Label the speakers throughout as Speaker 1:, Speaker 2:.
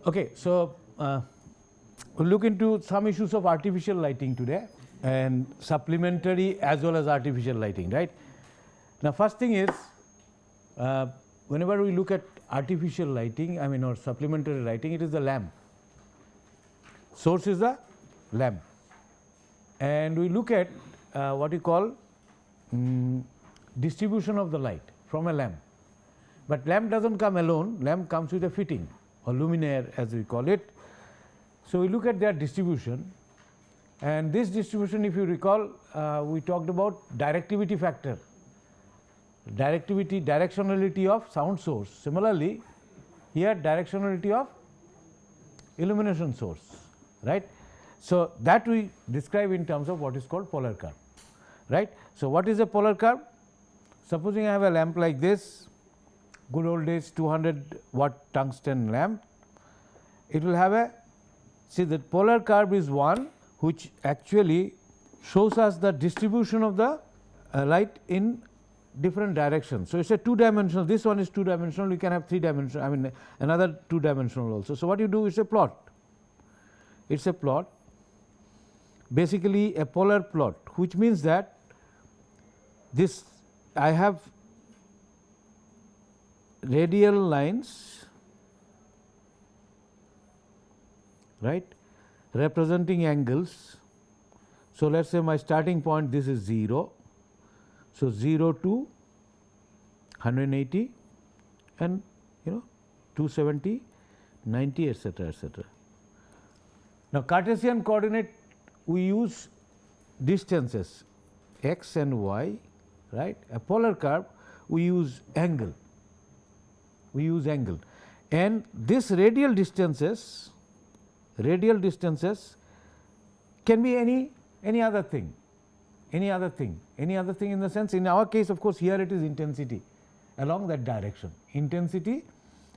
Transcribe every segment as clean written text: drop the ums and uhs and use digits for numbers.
Speaker 1: Okay, so we'll look into some issues of artificial lighting today and supplementary as well as artificial lighting, right? Now, first thing is whenever we look at artificial lighting, I mean, or supplementary lighting, it is the lamp. Source is the lamp, and we look at what we call distribution of the light from a lamp. But lamp doesn't come alone, lamp comes with a fitting or luminaire as we call it. So, we look at their distribution, and this distribution, if you recall, we talked about directivity factor, directionality of sound source. Similarly, here directionality of illumination source, right. So, that we describe in terms of what is called polar curve, right. So, what is a polar curve? Supposing I have a lamp like this, good old days 200 watt tungsten lamp, it will have a, see, the polar curve is one which actually shows us the distribution of the light in different directions. So, it is a 2-dimensional, this one is 2-dimensional, you can have 3-dimensional, I mean another 2-dimensional also. So, what you do is a plot, it is a plot, basically a polar plot, which means that this I have radial lines, right, representing angles. So, let us say my starting point, this is 0. So, 0 to 180 and 270, 90, etc., etc. Now, Cartesian coordinate, we use distances x and y, right. A polar curve, we use angle, and this radial distances can be any other thing, in the sense, in our case, of course, here it is intensity along that direction, intensity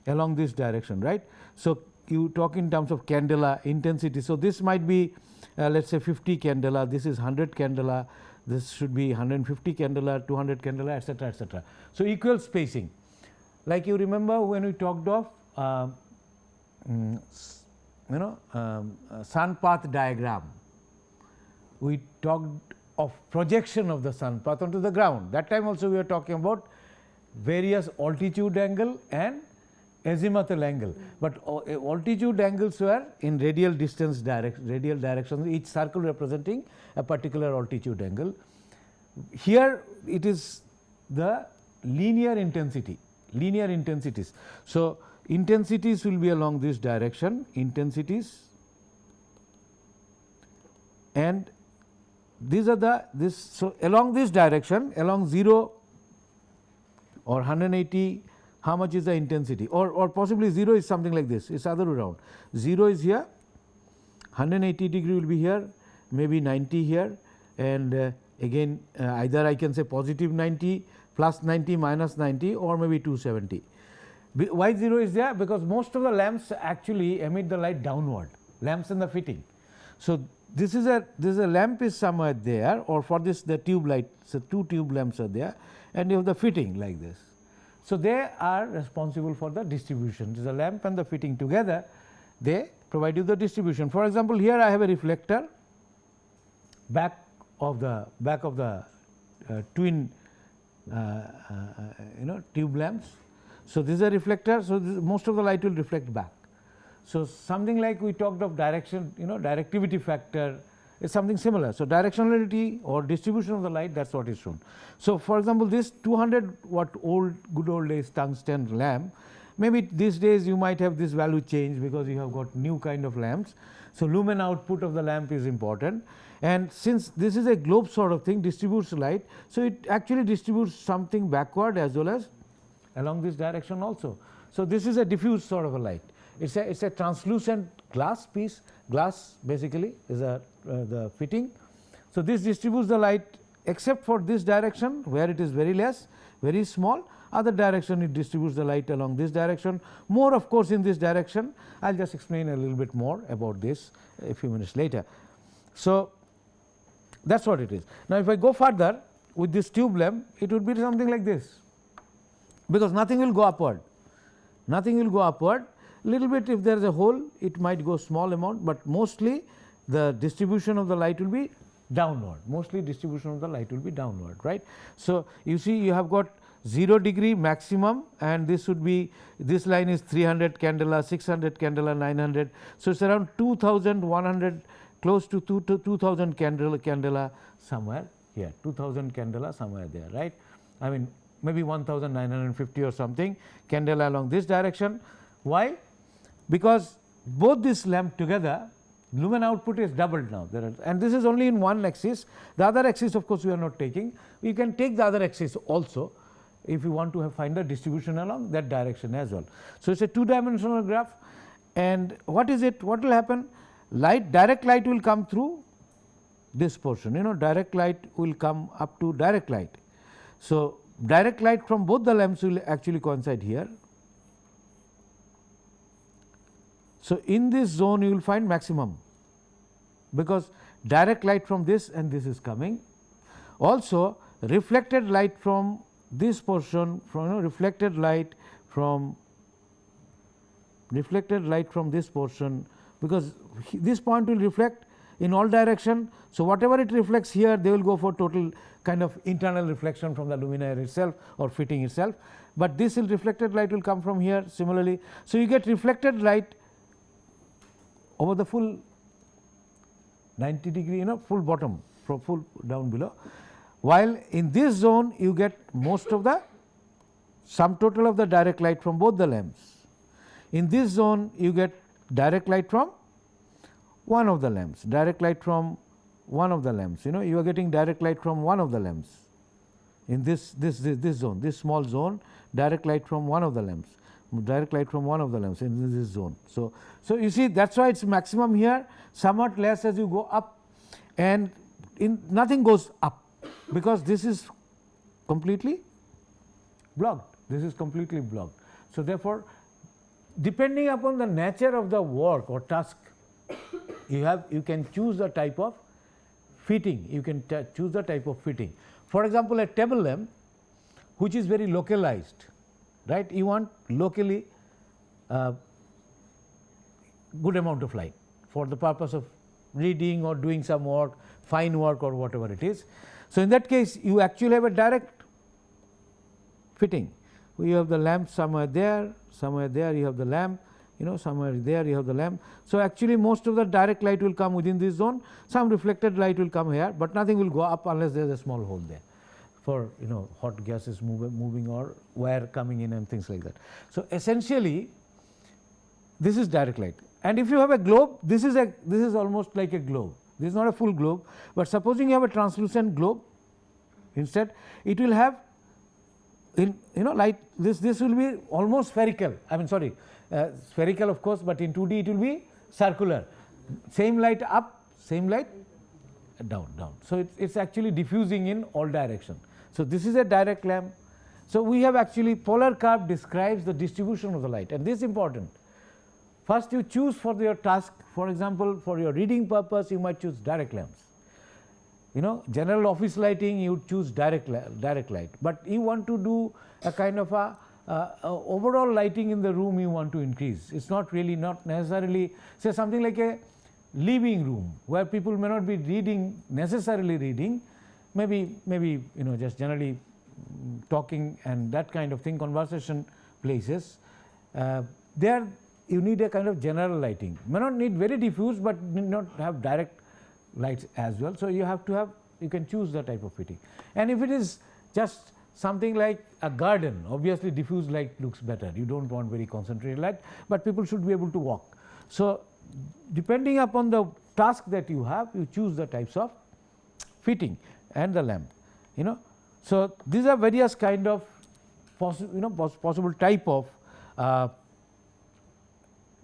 Speaker 1: along this direction, right. So, you talk in terms of candela intensity. So, this might be let us say 50 candela, this is 100 candela, this should be 150 candela, 200 candela, etc., etc. So, equal spacing, like you remember when we talked of sun path diagram, we talked of projection of the sun path onto the ground. That time also we were talking about various altitude angle and azimuthal angle, but altitude angles were in radial directions, each circle representing a particular altitude angle. Here it is the linear intensities. So, intensities will be along this direction, and these are the so along this direction, along 0 or 180, how much is the intensity, or possibly 0 is something like this, it is other way around, 0 is here, 180 degree will be here, maybe 90 here, and again either I can say positive 90, plus 90, minus 90, or maybe 270. Why 0 is there? Because most of the lamps actually emit the light downward, lamps in the fitting. So, this is a lamp is somewhere there, or for this the tube light, so 2 tube lamps are there, and you have the fitting like this. So, they are responsible for the distribution. The lamp and the fitting together, they provide you the distribution. For example, here I have a reflector back of the twin tube lamps. So, this is a reflector. So, most of the light will reflect back. So, something like we talked of directivity factor is something similar. So, directionality or distribution of the light, that is what is shown. So, for example, this 200 watt good old days tungsten lamp, maybe these days you might have this value change because you have got new kind of lamps. So, lumen output of the lamp is important, and since this is a globe sort of thing, distributes light. So, it actually distributes something backward as well as along this direction also. So, this is a diffuse sort of a light, it is a translucent glass piece, glass basically is the fitting. So, this distributes the light except for this direction where it is very less, very small, other direction it distributes the light along this direction, more of course in this direction. I will just explain a little bit more about this a few minutes later. So, that is what it is. Now, if I go further with this tube lamp, it would be something like this, because nothing will go upward, little bit if there is a hole it might go small amount, but mostly the distribution of the light will be downward, mostly distribution of the light will be downward, right. So, you see you have got 0 degree maximum, and this would be, this line is 300 candela, 600 candela, 900. So, it is around 2100, close to 2000 candela somewhere here, 2000 candela somewhere there, right. I mean maybe 1950 or something candela along this direction. Why? Because both this lamp together, lumen output is doubled now, and this is only in one axis. The other axis of course we are not taking, we can take the other axis also if you want to find the distribution along that direction as well. So, it is a 2-dimensional graph, and what is it, what will happen, light, direct light will come through this portion, direct light will come up to direct light. So, direct light from both the lamps will actually coincide here. So, in this zone you will find maximum, because direct light from this and this is coming. Also reflected light from this portion, from reflected light from this portion, because this point will reflect in all direction. So, whatever it reflects here, they will go for total kind of internal reflection from the luminaire itself or fitting itself, but this reflected light will come from here similarly. So, you get reflected light over the full 90 degree, full bottom, from full down below, while in this zone you get most of the sum total of the direct light from both the lamps. In this zone you get direct light from one of the lamps, direct light from one of the lamps, you are getting direct light from one of the lamps. In this zone, this small zone, direct light from one of the lamps, direct light from one of the lamps in this zone. So, you see that is why it is maximum here, somewhat less as you go up, and nothing goes up, because this is completely blocked, this is completely blocked. So, therefore, depending upon the nature of the work or task, you can choose the type of fitting, you can choose the type of fitting. For example, a table lamp which is very localized, right, you want locally good amount of light for the purpose of reading or doing some work, fine work or whatever it is. So, in that case you actually have a direct fitting. You have the lamp somewhere there you have the lamp, somewhere there you have the lamp. So, actually most of the direct light will come within this zone, some reflected light will come here, but nothing will go up unless there is a small hole there for hot gases moving or wire coming in and things like that. So, essentially this is direct light, and if you have a globe, this is almost like a globe. This is not a full globe, but supposing you have a translucent globe, instead it will have light, this will be almost spherical, I mean sorry, spherical of course, but in 2D it will be circular, same light up, same light down. So, it is actually diffusing in all direction. So, this is a direct lamp. So, we have actually polar curve describes the distribution of the light, and this is important. First you choose for your task, for example, for your reading purpose you might choose direct lamps. General office lighting you would choose direct light, but you want to do a kind of a overall lighting in the room you want to increase. It is not necessarily, say something like a living room where people may not be necessarily reading, maybe just generally talking and that kind of thing, conversation places, there you need a kind of general lighting, may not need very diffuse, but need not have direct lights as well. So, you can choose the type of fitting, and if it is just something like a garden, obviously diffuse light looks better, you do not want very concentrated light, but people should be able to walk. So, depending upon the task that you have, you choose the types of fitting and the lamp. So, these are various kind of possible type of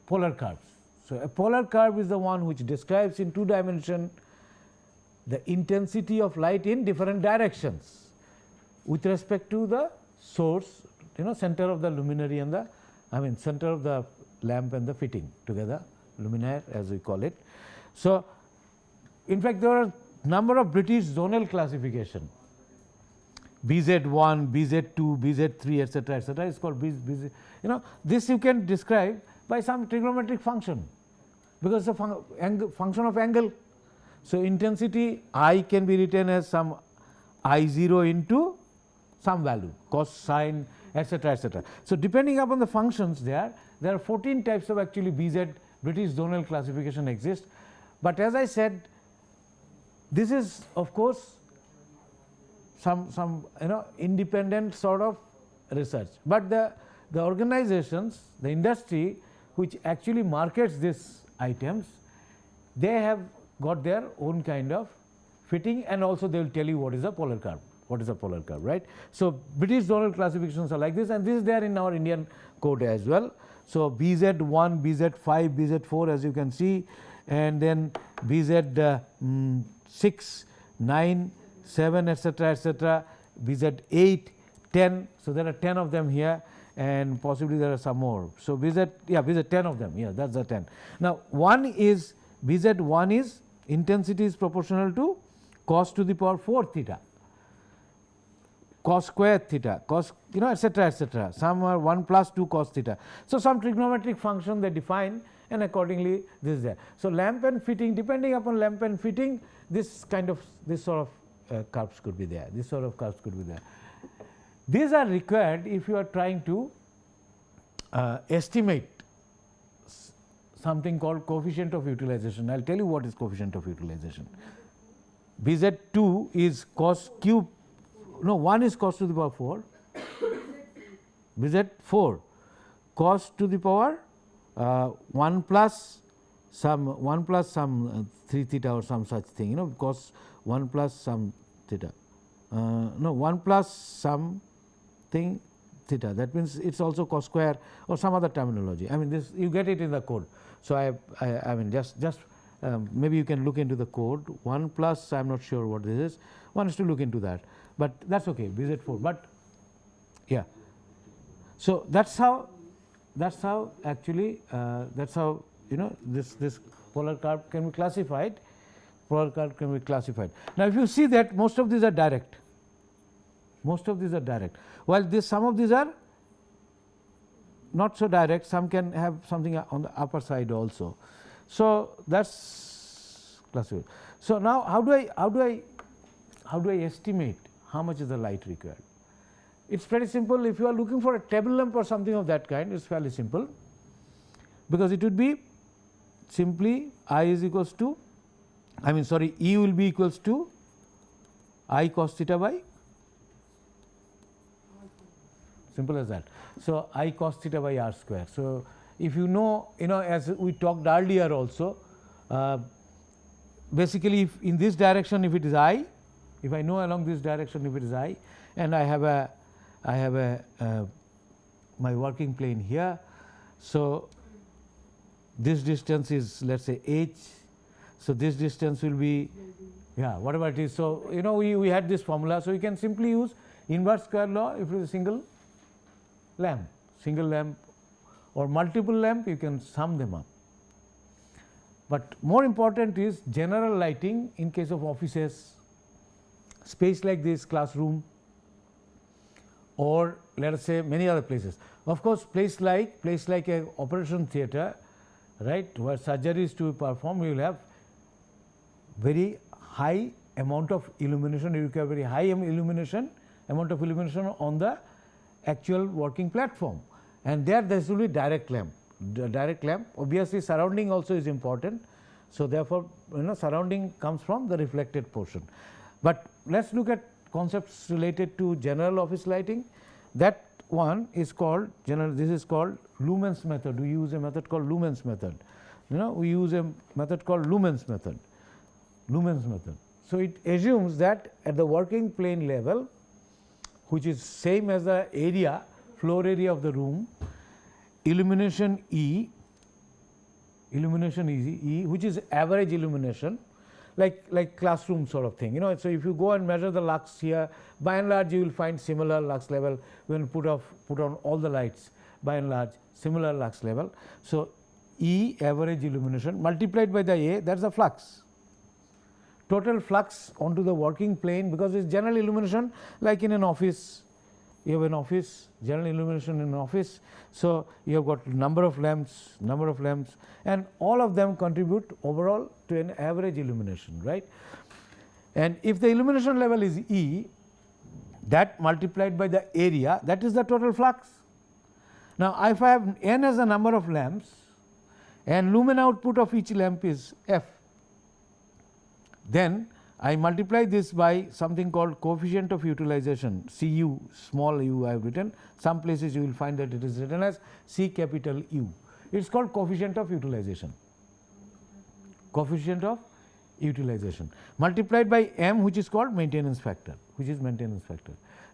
Speaker 1: polar curves. So, a polar curve is the one which describes in 2 dimension the intensity of light in different directions with respect to the source, center of the luminary and the center of the lamp and the fitting together, luminaire as we call it. So, in fact, there are number of British zonal classification, BZ1, BZ2, BZ3 etc., etc. is called BZ. This you can describe by some trigonometric function, because it's a function of angle. So, intensity I can be written as some I0 into some value, cos, sin, etc., etc. So, depending upon the functions there are 14 types of actually BZ British zonal classification exist. But as I said, this is of course some independent sort of research, but the organizations, the industry which actually markets these items, they have got their own kind of fitting, and also they will tell you what is a polar curve, right. So, British zonal classifications are like this, and this is there in our Indian code as well. So, BZ1, BZ5, BZ4 as you can see, and then BZ6, 9, 7, etc., etc., BZ8, 10. So, there are 10 of them here, and possibly there are some more. So, BZ 10 of them, yeah, that is the 10. Now, one is BZ1 is intensity is proportional to cos to the power 4 theta, cos square theta, cos etc., etc. Some are 1 plus 2 cos theta. So, some trigonometric function they define, and accordingly this is there. So, lamp and fitting, depending upon lamp and fitting, this sort of curves could be there, These are required if you are trying to estimate something called coefficient of utilization. I will tell you what is coefficient of utilization. BZ2 is cos cube, no, 1 is cos to the power 4, BZ4 cos to the power 1 plus some 3 theta or some such thing, cos 1 plus some theta, no, 1 plus some thing theta, that means it is also cos square or some other terminology. I mean, this you get it in the code. So, I mean just maybe you can look into the code. 1 plus, I am not sure what this is, one is to look into that, but that is okay, BZ4, but yeah. So, that is how actually that is how this polar curve can be classified. Now, if you see that most of these are direct, while some of these are not so direct, some can have something on the upper side also. So, that is classified. So, now how do I estimate how much is the light required? It is very simple. If you are looking for a table lamp or something of that kind, it is fairly simple, because it would be simply I is equals to, E will be equals to I cos theta by, simple as that. So, I cos theta by r square. So, if you know as we talked earlier also, basically if in this direction if it is I, if I know along this direction if it is I, and I have my working plane here. So, this distance is let us say h. So, this distance will be whatever it is. So, we had this formula. So, you can simply use inverse square law if it is a single lamp or multiple lamp, you can sum them up. But more important is general lighting in case of offices, space like this, classroom, or let us say many other places. Of course, place like a operation theatre, right, where surgery is to be performed, you will have very high amount of illumination, you require very high amount of illumination on the actual working platform, and there will be direct lamp. Obviously, surrounding also is important. So, therefore, surrounding comes from the reflected portion. But let us look at concepts related to general office lighting. That one is called this is called Lumen's method. We use a method called Lumen's method. We use a method called Lumen's method. So, it assumes that at the working plane level, which is same as the area, floor area of the room, illumination E, which is average illumination, like classroom sort of thing. So, if you go and measure the lux here, by and large you will find similar lux level when put on all the lights, by and large similar lux level. So, E average illumination multiplied by the A, that is the flux. Total flux onto the working plane, because it is general illumination like in an office, you have an office, general illumination in an office. So, you have got number of lamps, and all of them contribute overall to an average illumination, right. And if the illumination level is E, that multiplied by the area, that is the total flux. Now, if I have n as the number of lamps and lumen output of each lamp is F, then I multiply this by something called coefficient of utilization, Cu, small u I have written. Some places you will find that it is written as C capital U. It is called coefficient of utilization, multiplied by m, which is called maintenance factor,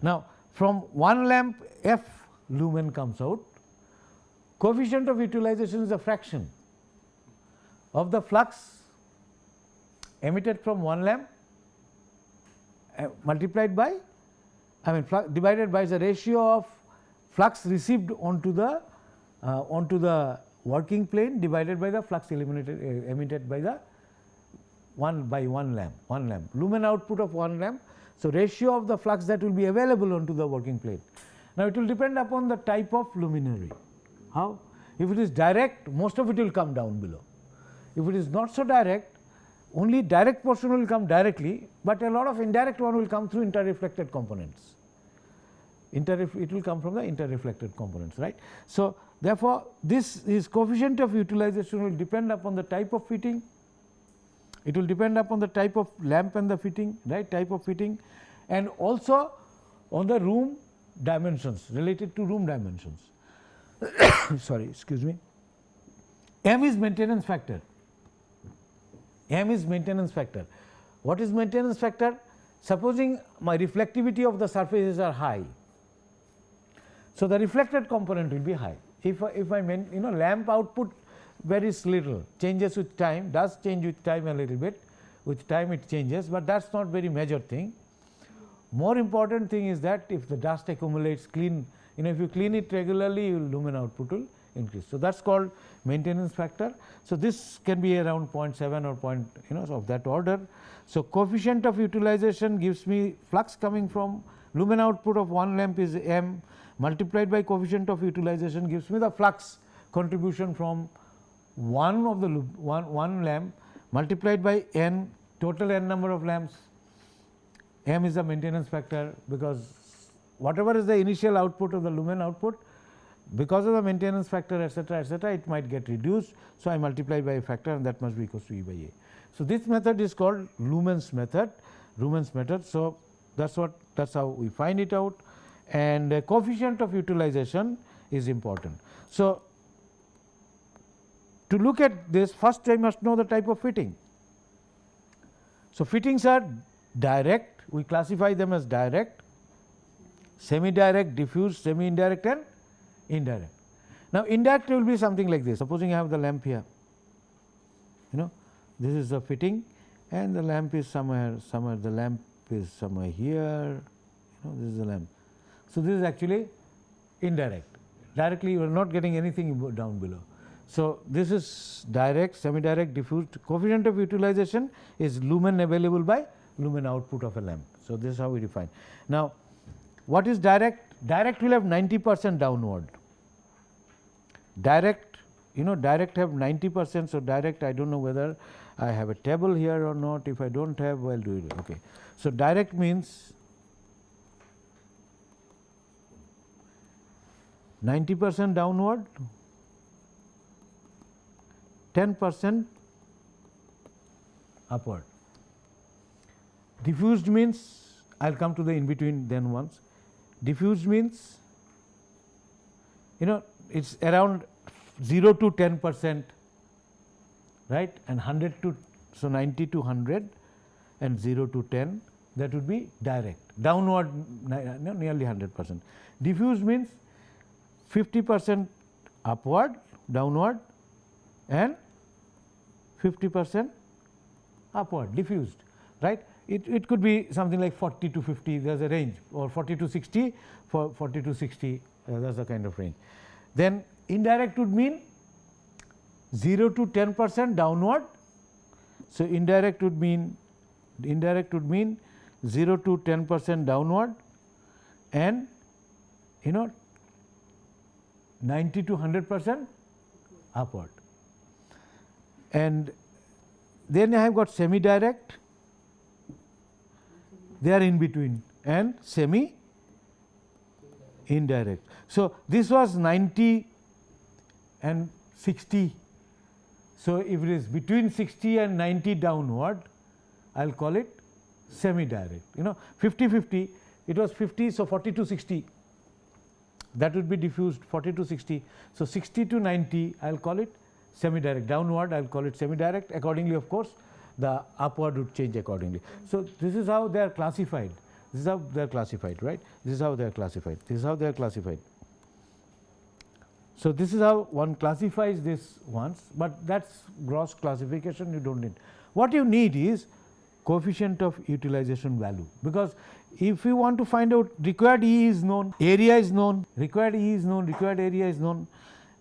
Speaker 1: Now, from one lamp F lumen comes out, coefficient of utilization is a fraction of the flux emitted from one lamp multiplied by, divided by the ratio of flux received onto the working plane divided by the flux emitted by the one lamp, lumen output of one lamp. So, ratio of the flux that will be available onto the working plane. Now, it will depend upon the type of luminary. How? If it is direct, most of it will come down below. If it is not so direct, only direct portion will come directly, but a lot of indirect one will come through interreflected components. It will come from the interreflected components, right. So, therefore, this is coefficient of utilization will depend upon the type of fitting, it will depend upon the type of lamp and the fitting, right, and also on the room dimensions, related to room dimensions. Sorry, excuse me. M is maintenance factor. What is maintenance factor? Supposing my reflectivity of the surfaces are high, so the reflected component will be high. If I lamp output varies little, changes with time, does change with time a little bit, with time it changes, but that is not very major thing. More important thing is that if the dust accumulates, if you clean it regularly, your lumen output will increase. So, that is called maintenance factor. So, this can be around 0.7 or of that order. So, coefficient of utilization gives me flux coming from lumen output of one lamp is m, multiplied by coefficient of utilization gives me the flux contribution from one of the one lamp multiplied by n, total n number of lamps. M is the maintenance factor, because whatever is the initial output of the lumen output, because of the maintenance factor etc., it might get reduced. So, I multiply by a factor, and that must be equals to E by A. So, this method is called Luhmann's method. So, that is how we find it out, and coefficient of utilization is important. So, to look at this, first I must know the type of fitting. So, fittings are direct, we classify them as direct, semi-direct, diffuse, semi-indirect and indirect. Now, indirect will be something like this. Supposing I have the lamp here, this is the fitting and the lamp is somewhere here, this is the lamp. So, this is actually indirect, directly you are not getting anything down below. So, this is direct, semi-direct, diffuse. Coefficient of utilization is lumen available by lumen output of a lamp. So, this is how we define. Now, what is direct? Direct will have 90% downward. Direct have 90%. So, direct I do not know whether I have a table here or not. If I do not have, I will do it. Okay. So, direct means 90% downward, 10% upward. Diffused means, I will come to the in between then once. Diffused means, it is around 0 to 10%, right, and 100 to, so 90 to 100 and 0 to 10, that would be direct, downward nearly 100%. Diffused means 50% upward, downward, and 50% upward, diffused, right. It could be something like 40 to 50, there is a range, or 40 to 60, for 40 to 60, that is the kind of range. Then indirect would mean 0 to 10% downward. So, indirect would mean 0 to 10% downward and you know, 90 to 100% upward. And then I have got semi direct, they are in between, and semi indirect. So, this was 90 and 60. So, if it is between 60 and 90 downward, I will call it semi direct, 50-50, it was 50. So, 40 to 60, that would be diffused 40 to 60. So, 60 to 90 I will call it semi direct, downward I will call it semi direct, accordingly of course the upward would change accordingly. So, this is how they are classified, this is how they are classified, right, this is how they are classified, this is how they are classified. So, this is how one classifies this once, but that is gross classification, you do not need. What you need is coefficient of utilization value, because if you want to find out required E is known, area is known, required E is known, required area is known,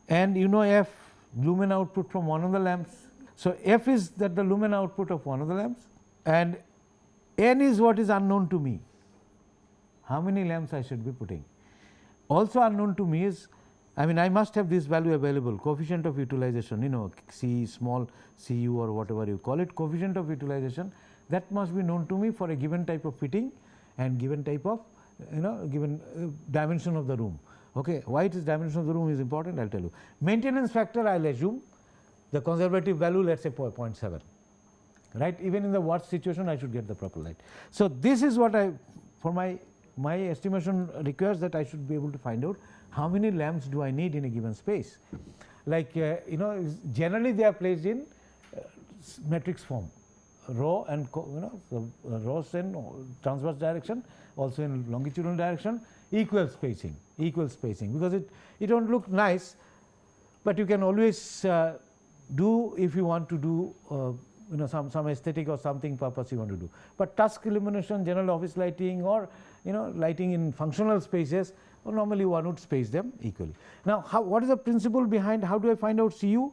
Speaker 1: and you know F, lumen output from one of the lamps. So, F is that the lumen output of one of the lamps, and N is what is unknown to me, how many lamps I should be putting. Also unknown to me is, I mean I must have this value available, coefficient of utilization, C small cu or whatever you call it, coefficient of utilization, that must be known to me for a given type of fitting and given type of given dimension of the room. Okay. Why it is dimension of the room is important, I will tell you. Maintenance factor I will assume the conservative value, let us say 0.7, right, even in the worst situation I should get the proper light. So, this is what I, for my estimation requires that I should be able to find out how many lamps do I need in a given space. Like generally they are placed in matrix form, row and the rows in transverse direction, also in longitudinal direction, equal spacing, because it will not look nice, but you can always do if you want to do some aesthetic or something purpose you want to do. But tusk illumination, general office lighting, or lighting in functional spaces, or normally one would space them equally. Now, what is the principle behind, how do I find out Cu?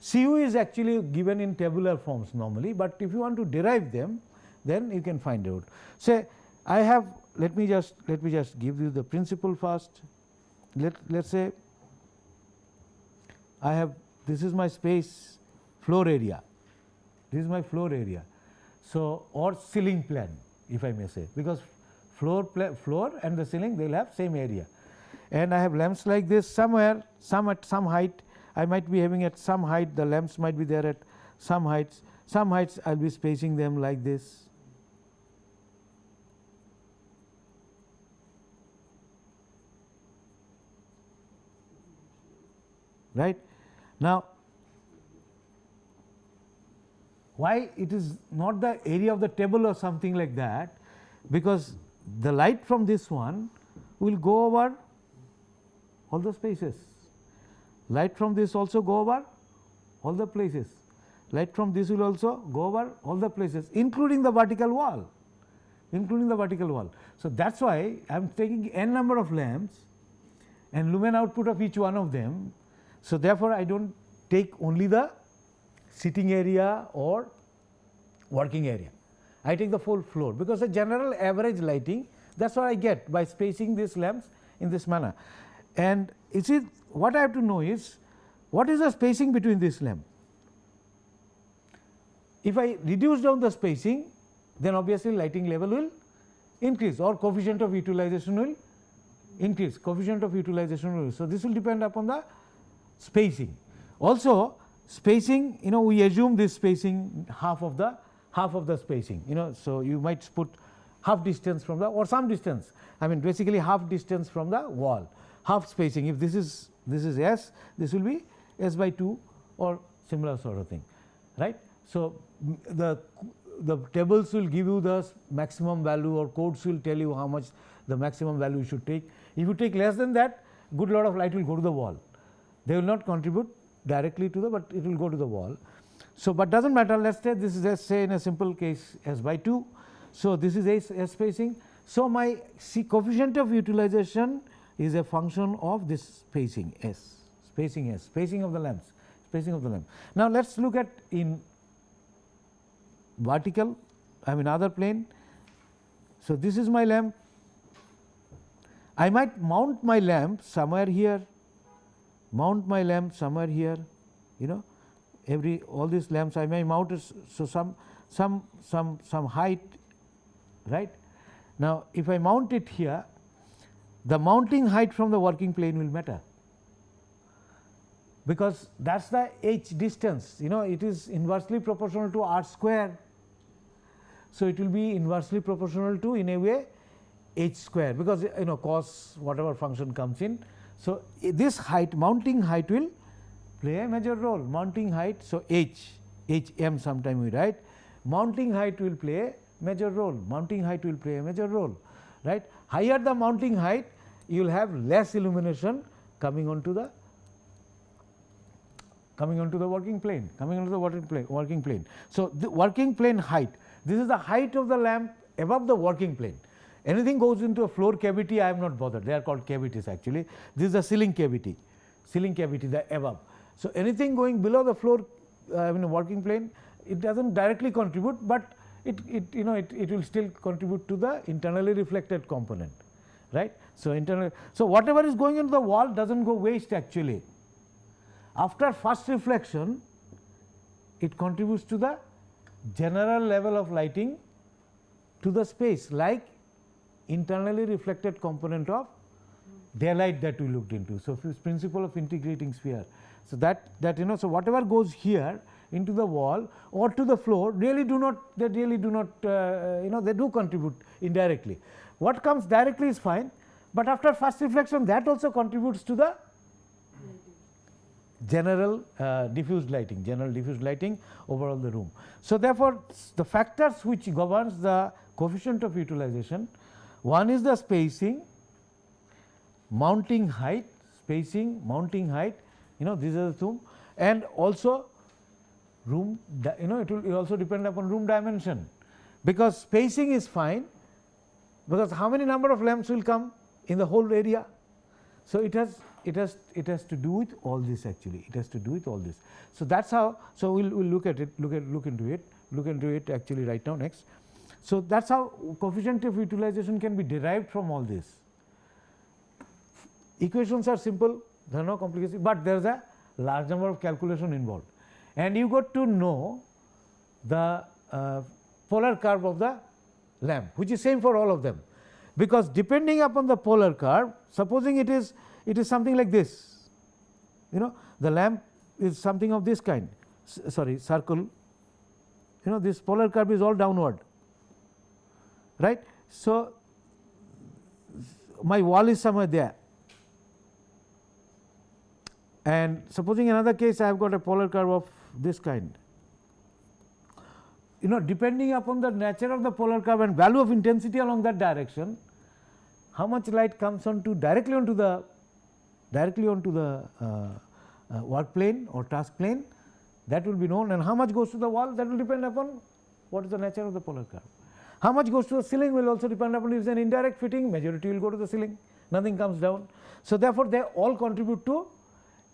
Speaker 1: Cu is actually given in tabular forms normally, but if you want to derive them, then you can find out. Say I have, let me just give you the principle first. Let us say I have, this is my space floor area, this is my floor area. So, or ceiling plan if I may say, because floor and the ceiling they will have same area, and I have lamps like this somewhere, some at some height, I might be having at some height, the lamps might be there at some heights I will be spacing them like this. Right. Now, why it is not the area of the table or something like that, because the light from this one will go over all the spaces, light from this also go over all the places, light from this will also go over all the places, including the vertical wall, So, that is why I am taking n number of lamps and lumen output of each one of them. So, therefore, I do not take only the sitting area or working area, I take the full floor, because the general average lighting, that is what I get by spacing these lamps in this manner. And you see, what I have to know is what is the spacing between this lamp. If I reduce down the spacing, then obviously lighting level will increase, or coefficient of utilization will increase, So, this will depend upon the spacing. Also spacing, we assume this spacing half of the spacing, so you might put half distance from the, or some distance, I mean basically half distance from the wall, half spacing. If this is S, this will be S by 2 or similar sort of thing, right. So, the tables will give you the maximum value, or codes will tell you how much the maximum value you should take. If you take less than that, good lot of light will go to the wall, they will not contribute directly to the, but it will go to the wall. So, but does not matter, let us say this is, let's say in a simple case S by 2. So, this is S spacing. So, my coefficient of utilization is a function of this spacing S, spacing of the lamps, Now, let us look at in vertical, I mean other plane. So, this is my lamp, I might mount my lamp somewhere here, mount my lamp somewhere here, all these lamps I may mount it, so some height, right. Now, if I mount it here, the mounting height from the working plane will matter, because that is the h distance, it is inversely proportional to r square. So, it will be inversely proportional to, in a way, h square, because cos whatever function comes in. So, this height, mounting height will play a major role, mounting height. So, m sometime we write, mounting height will play a major role, mounting height will play a major role, right. Higher the mounting height, you will have less illumination coming onto the working plane, working plane. So, the working plane height, this is the height of the lamp above the working plane. Anything goes into a floor cavity, I am not bothered, they are called cavities actually. This is the ceiling cavity, the above. So, anything going below the floor, working plane, it does not directly contribute, but it will still contribute to the internally reflected component, right. So, whatever is going into the wall does not go waste actually. After first reflection, it contributes to the general level of lighting to the space, like internally reflected component of daylight that we looked into. So, principle of integrating sphere. So, so whatever goes here into the wall or to the floor they do contribute indirectly. What comes directly is fine, but after first reflection that also contributes to the general diffused lighting overall the room. So, therefore, the factors which governs the coefficient of utilization, one is the spacing, mounting height, these are the two, and also room, it will also depend upon room dimension, because spacing is fine, because how many number of lamps will come in the whole area. So, it has to do with all this actually, it has to do with all this. So, that is how, so we will look at it, look into it actually right now next. So, that is how coefficient of utilization can be derived from all this. Equations are simple, there are no complications, but there is a large number of calculation involved, and you got to know the polar curve of the lamp, which is same for all of them, because depending upon the polar curve, supposing it is something like this, the lamp is something of this kind, circle, this polar curve is all downward, right. So, my wall is somewhere there, and supposing another case I have got a polar curve of this kind. Depending upon the nature of the polar curve and value of intensity along that direction, how much light comes directly onto the work plane or task plane, that will be known, and how much goes to the wall, that will depend upon what is the nature of the polar curve. How much goes to the ceiling will also depend upon, if it is an indirect fitting, majority will go to the ceiling, nothing comes down. So, therefore, they all contribute to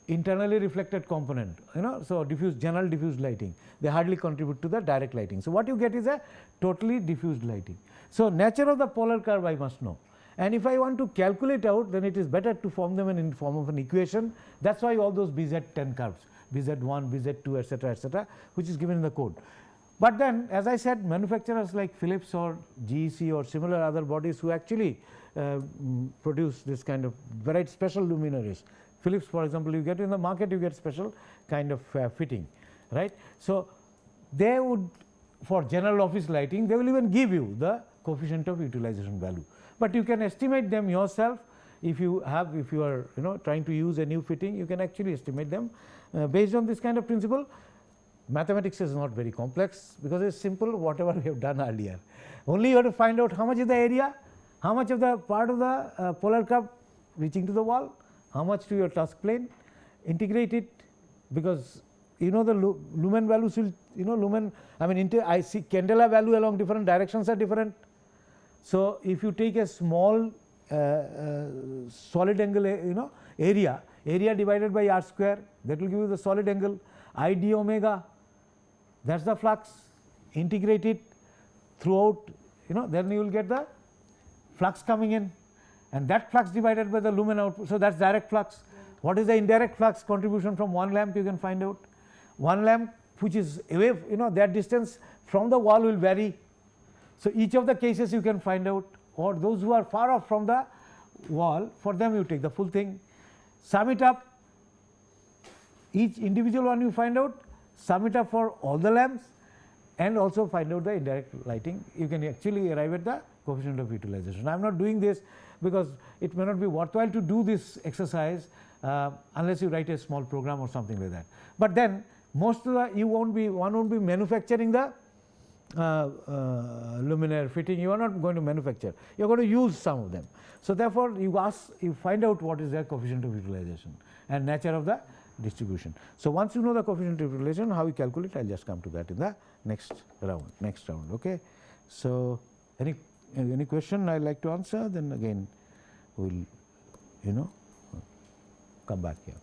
Speaker 1: internally reflected component, so general diffused lighting, they hardly contribute to the direct lighting. So, what you get is a totally diffused lighting. So, nature of the polar curve I must know, and if I want to calculate out, then it is better to form them in form of an equation. That is why all those BZ10 curves, BZ1, BZ2, etc., which is given in the code. But then, as I said, manufacturers like Philips or GEC or similar other bodies who actually produce this kind of very special luminaries. Philips, for example, you get in the market, you get special kind of fitting, right. So, they would, for general office lighting, they will even give you the coefficient of utilization value, but you can estimate them yourself. If you are trying to use a new fitting, you can actually estimate them based on this kind of principle. Mathematics is not very complex, because it is simple, whatever we have done earlier. Only you have to find out how much is the area, how much of the part of the polar curve reaching to the wall, how much to your task plane, integrate it, because the lumen values will, lumen, I see candela value along different directions are different. So, if you take a small solid angle, area divided by r square, that will give you the solid angle, I d omega, that is the flux, integrate it throughout, then you will get the flux coming in, and that flux divided by the lumen output. So, that is direct flux. What is the indirect flux contribution from one lamp, you can find out. One lamp which is away, that distance from the wall will vary. So, each of the cases you can find out, or those who are far off from the wall, for them you take the full thing, sum it up, each individual one you find out, sum it up for all the lamps, and also find out the indirect lighting. You can actually arrive at the coefficient of utilization. I am not doing this because it may not be worthwhile to do this exercise unless you write a small program or something like that. But then most of the one won't be manufacturing the luminaire fitting, you are not going to manufacture, you are going to use some of them. So, therefore, you find out what is their coefficient of utilization and nature of the distribution. So, once you know the coefficient of utilization, how you calculate, I will just come to that in the next round. Okay. So, any question I like to answer, then again we will come back here.